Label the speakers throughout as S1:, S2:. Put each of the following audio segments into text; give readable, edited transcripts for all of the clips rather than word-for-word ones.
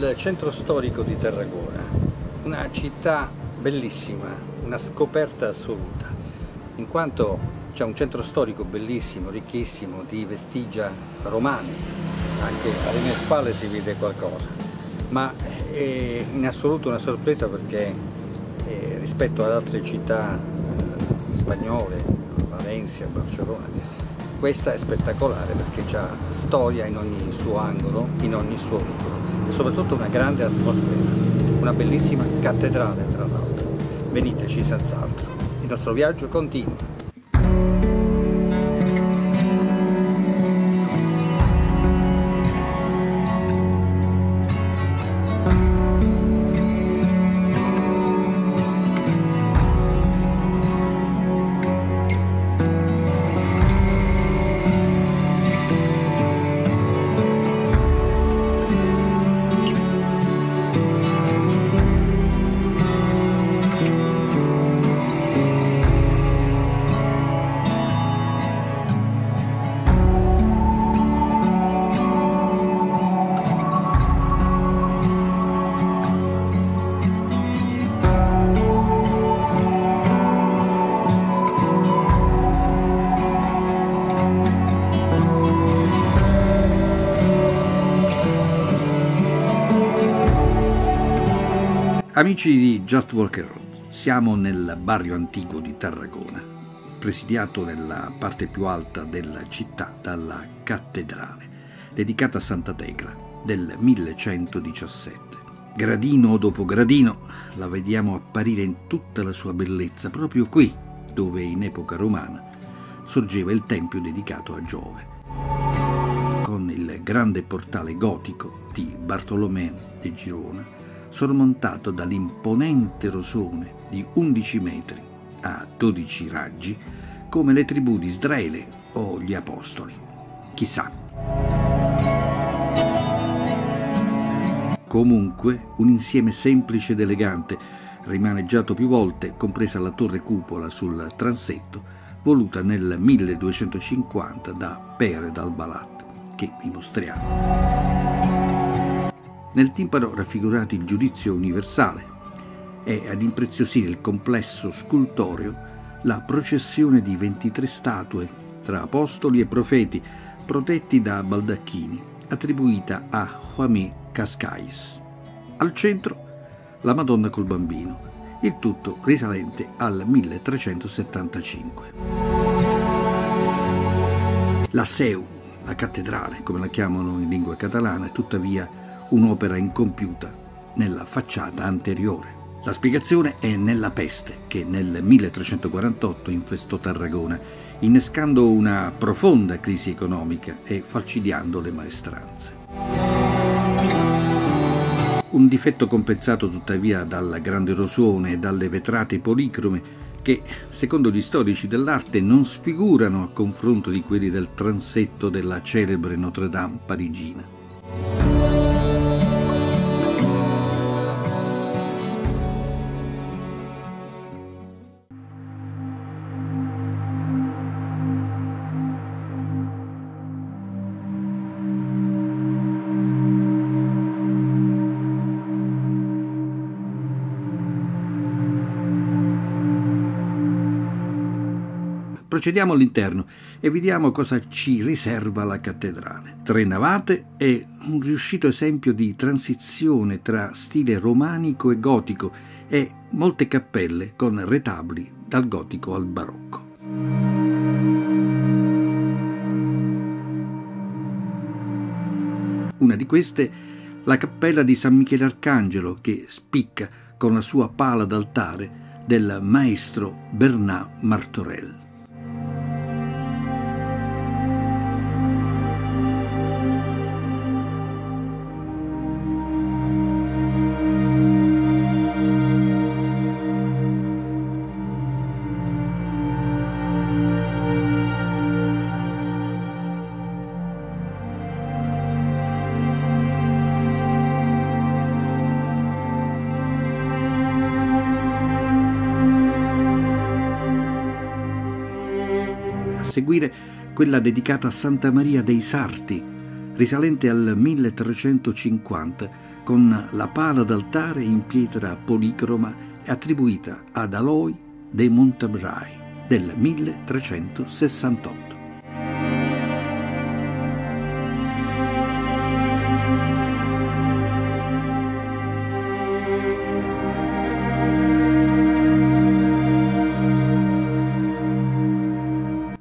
S1: il centro storico di Tarragona, una città bellissima, una scoperta assoluta, in quanto c'è un centro storico bellissimo, ricchissimo di vestigia romane, anche alle mie spalle si vede qualcosa, ma è in assoluto una sorpresa perché rispetto ad altre città spagnole, Valencia, Barcellona, questa è spettacolare perché ha storia in ogni suo angolo, in ogni suo vicolo e soprattutto una grande atmosfera, una bellissima cattedrale tra l'altro. Veniteci senz'altro, il nostro viaggio continua.
S2: Amici di Just Walk Road, siamo nel barrio antico di Tarragona, presidiato nella parte più alta della città dalla cattedrale, dedicata a Santa Tecla del 1117. Gradino dopo gradino la vediamo apparire in tutta la sua bellezza proprio qui, dove in epoca romana sorgeva il tempio dedicato a Giove, con il grande portale gotico di Bartolomeo di Girona, sormontato dall'imponente rosone di 11 metri a 12 raggi, come le tribù di Israele o gli Apostoli. Chissà. Comunque, un insieme semplice ed elegante, rimaneggiato più volte, compresa la torre cupola sul transetto, voluta nel 1250 da Pere d'Albalat, che vi mostriamo. Nel timpano raffigurati il giudizio universale e ad impreziosire il complesso scultoreo la processione di 23 statue tra apostoli e profeti protetti da baldacchini attribuita a Joamé Cascais. Al centro la Madonna col Bambino, il tutto risalente al 1375. La Seu, la cattedrale come la chiamano in lingua catalana, è tuttavia un'opera incompiuta nella facciata anteriore. La spiegazione è nella peste che nel 1348 infestò Tarragona, innescando una profonda crisi economica e falcidiando le maestranze. Un difetto compensato tuttavia dal grande rosone e dalle vetrate policrome che, secondo gli storici dell'arte, non sfigurano a confronto di quelli del transetto della celebre Notre Dame parigina. Procediamo all'interno e vediamo cosa ci riserva la cattedrale. 3 navate e un riuscito esempio di transizione tra stile romanico e gotico e molte cappelle con retabli dal gotico al barocco. Una di queste, la cappella di San Michele Arcangelo, che spicca con la sua pala d'altare del maestro Bernat Martorell. Seguire quella dedicata a Santa Maria dei Sarti, risalente al 1350, con la pala d'altare in pietra policroma attribuita ad Aloy de Montabrai del 1368.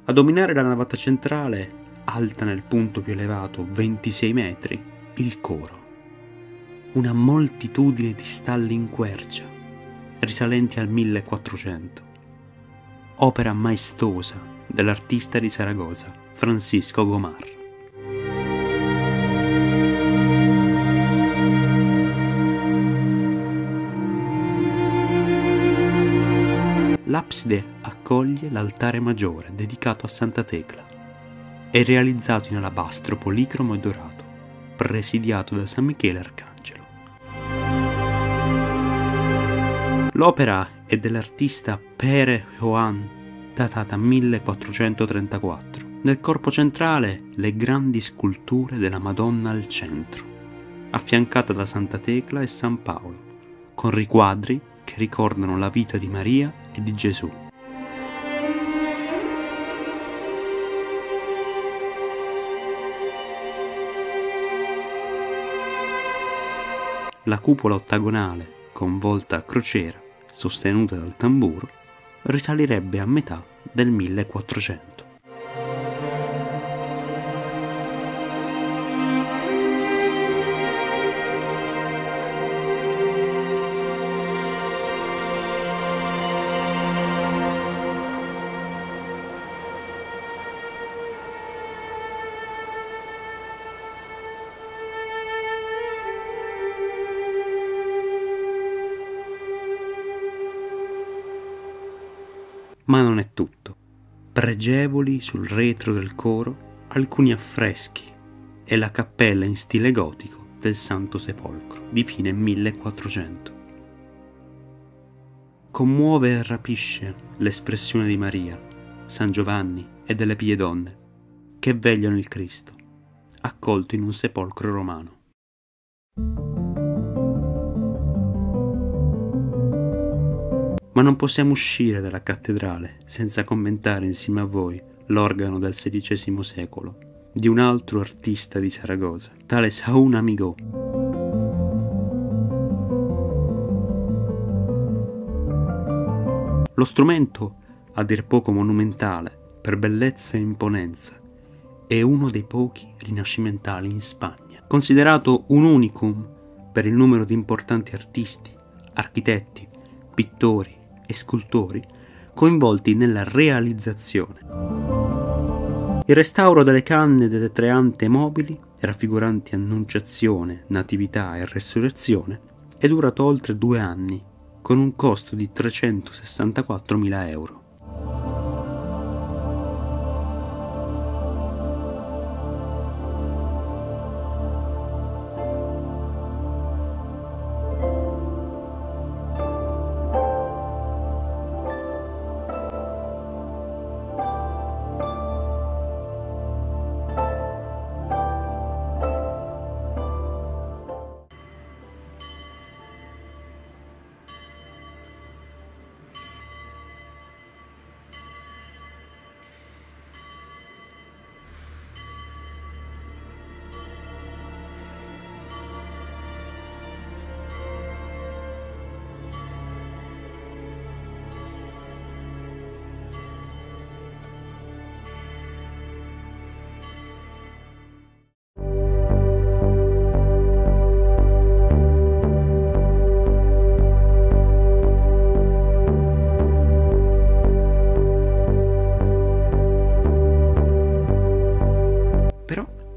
S3: A dominare la navata centrale, alta nel punto più elevato 26 metri, il coro. Una moltitudine di stalli in quercia, risalenti al 1400. Opera maestosa dell'artista di Saragossa, Francisco Gomar. L'abside accoglie l'altare maggiore dedicato a Santa Tecla. È realizzato in alabastro policromo e dorato, presidiato da San Michele Arcangelo. L'opera è dell'artista Pere Joan, datata 1434. Nel corpo centrale le grandi sculture della Madonna al centro, affiancata da Santa Tecla e San Paolo, con riquadri che ricordano la vita di Maria e di Gesù. La cupola ottagonale, con volta a crociera, sostenuta dal tamburo, risalirebbe a metà del 1400. Ma non è tutto. Pregevoli sul retro del coro alcuni affreschi e la cappella in stile gotico del Santo Sepolcro di fine 1400. Commuove e rapisce l'espressione di Maria, San Giovanni e delle pie donne che vegliano il Cristo, accolto in un sepolcro romano. Ma non possiamo uscire dalla cattedrale senza commentare insieme a voi l'organo del XVI secolo di un altro artista di Saragossa, tale Saúl Amigó. Lo strumento, a dir poco monumentale per bellezza e imponenza, è uno dei pochi rinascimentali in Spagna, considerato un unicum per il numero di importanti artisti, architetti, pittori e scultori coinvolti nella realizzazione. Il restauro delle canne delle tre ante mobili, raffiguranti Annunciazione, Natività e Resurrezione, è durato oltre 2 anni, con un costo di 364.000 euro.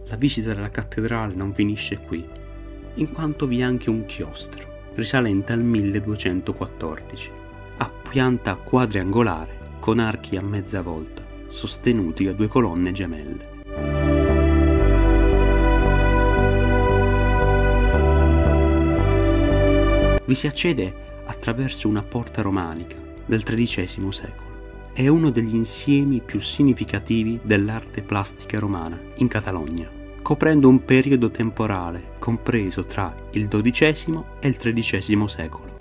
S3: La visita della cattedrale non finisce qui, in quanto vi è anche un chiostro, risalente al 1214, a pianta quadriangolare con archi a mezza volta, sostenuti da 2 colonne gemelle. Vi si accede attraverso una porta romanica del XIII secolo. È uno degli insiemi più significativi dell'arte plastica romana in Catalogna, coprendo un periodo temporale compreso tra il XII e il XIII secolo.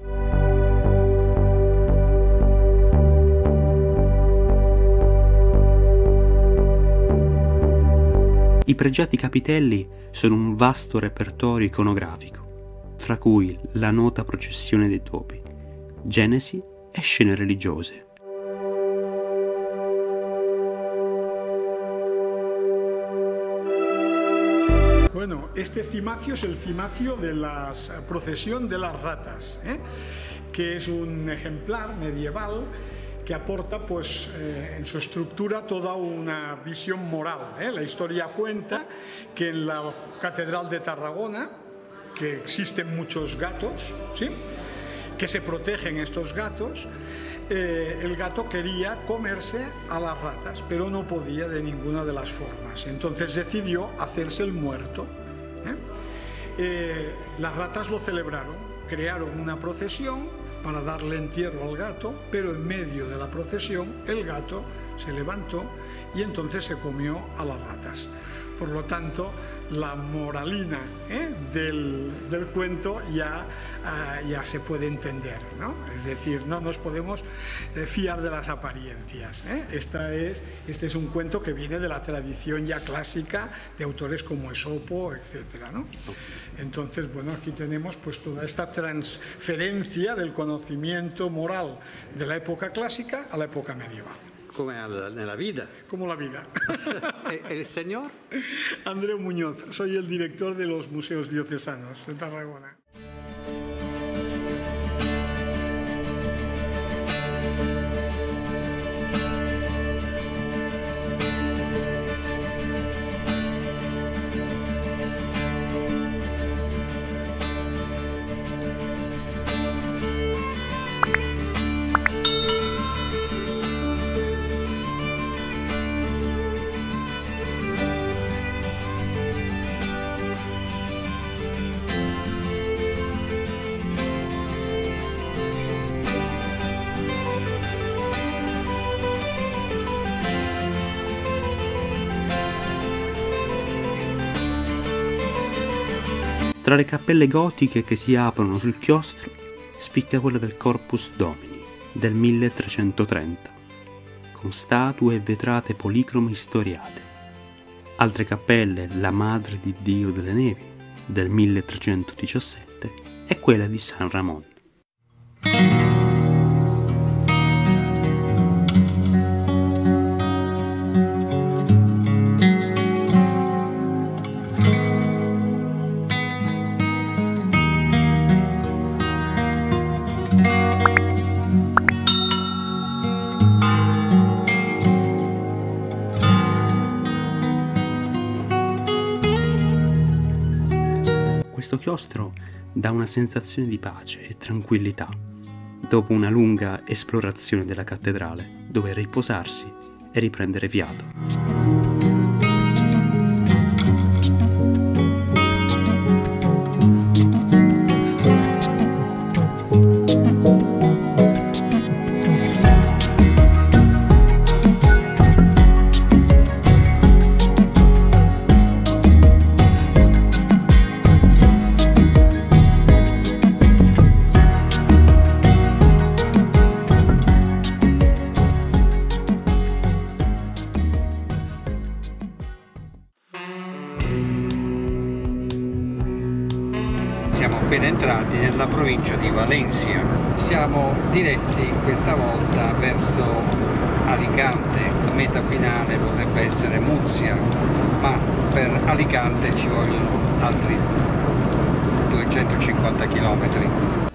S3: I pregiati capitelli sono un vasto repertorio iconografico, tra cui la nota processione dei topi, Genesi e scene religiose.
S4: Bueno, este cimacio es el cimacio de la procesión de las ratas, que es un ejemplar medieval que aporta pues, en su estructura toda una visión moral. La historia cuenta que en la Catedral de Tarragona, que existen muchos gatos, ¿sí?, que se protegen estos gatos, el gato quería comerse a las ratas, pero no podía de ninguna de las formas. Entonces decidió hacerse el muerto. Las ratas lo celebraron, crearon una procesión para darle entierro al gato, pero en medio de la procesión el gato se levantó y entonces se comió a las ratas. Por lo tanto, la moralina del cuento ya se puede entender, ¿no? Es decir, no nos podemos fiar de las apariencias. Este es un cuento que viene de la tradición ya clásica de autores como Esopo, etc., ¿no? Entonces, bueno, aquí tenemos pues toda esta transferencia del conocimiento moral de la época clásica a la época medieval.
S1: Come nella vita.
S4: Como la vida.
S1: ¿El señor?
S4: Andreu Muñoz, soy el director de los Museos Diocesanos de Tarragona.
S3: Tra le cappelle gotiche che si aprono sul chiostro spicca quella del Corpus Domini del 1330, con statue e vetrate policrome storiate. Altre cappelle, la Madre di Dio delle Nevi del 1317 e quella di San Ramon. Questo chiostro dà una sensazione di pace e tranquillità dopo una lunga esplorazione della cattedrale, dove riposarsi e riprendere fiato.
S1: Siamo appena entrati nella provincia di Valencia, siamo diretti questa volta verso Alicante, la meta finale potrebbe essere Murcia, ma per Alicante ci vogliono altri 250 km.